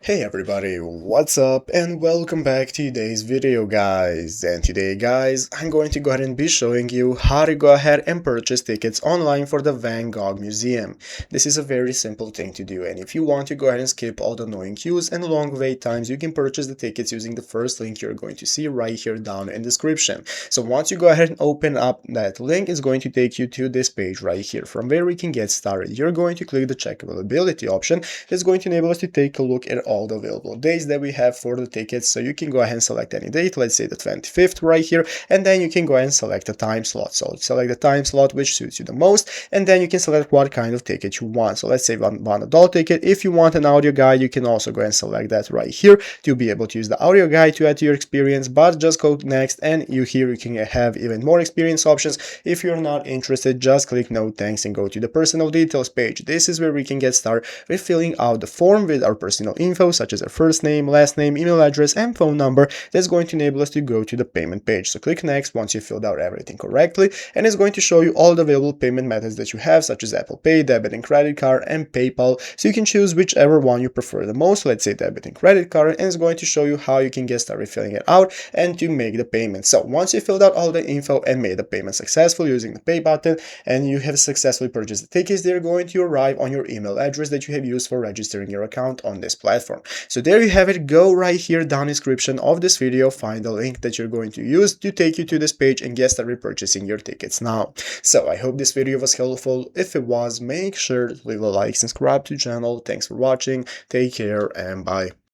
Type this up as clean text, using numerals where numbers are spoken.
Hey everybody, what's up and welcome back to today's video guys. And today guys, I'm going to go ahead and be showing you how to go ahead and purchase tickets online for the Van Gogh Museum. This is a very simple thing to do, and if you want to go ahead and skip all the annoying queues and long wait times, you can purchase the tickets using the first link you're going to see right here down in the description. So once you go ahead and open up that link, it's going to take you to this page right here from where we can get started. You're going to click the check availability option. It's going to enable us to take a look at all the available days that we have for the tickets. So you can go ahead and select any date, let's say the 25th right here, and then you can go ahead and select a time slot. So select the time slot which suits you the most, and then you can select what kind of ticket you want. So let's say one adult ticket. If you want an audio guide, you can also go ahead and select that right here to be able to use the audio guide to add to your experience, but just go next and you can have even more experience options. If you're not interested, just click no thanks and go to the personal details page. This is where we can get started with filling out the form with our personal info such as our first name, last name, email address, and phone number. That's going to enable us to go to the payment page. So click next once you filled out everything correctly, and it's going to show you all the available payment methods that you have, such as Apple Pay, debit and credit card, and PayPal. So you can choose whichever one you prefer the most, let's say debit and credit card, and it's going to show you how you can get started filling it out and to make the payment. So once you filled out all the info and made the payment successful using the pay button, and you have successfully purchased the tickets, they're going to arrive on your email address that you have used for registering your account on this platform. So there you have it. Go right here down in the description of this video, find the link that you're going to use to take you to this page and get started purchasing your tickets now. So I hope this video was helpful. If it was, make sure to leave a like, subscribe to the channel. Thanks for watching, take care, and bye.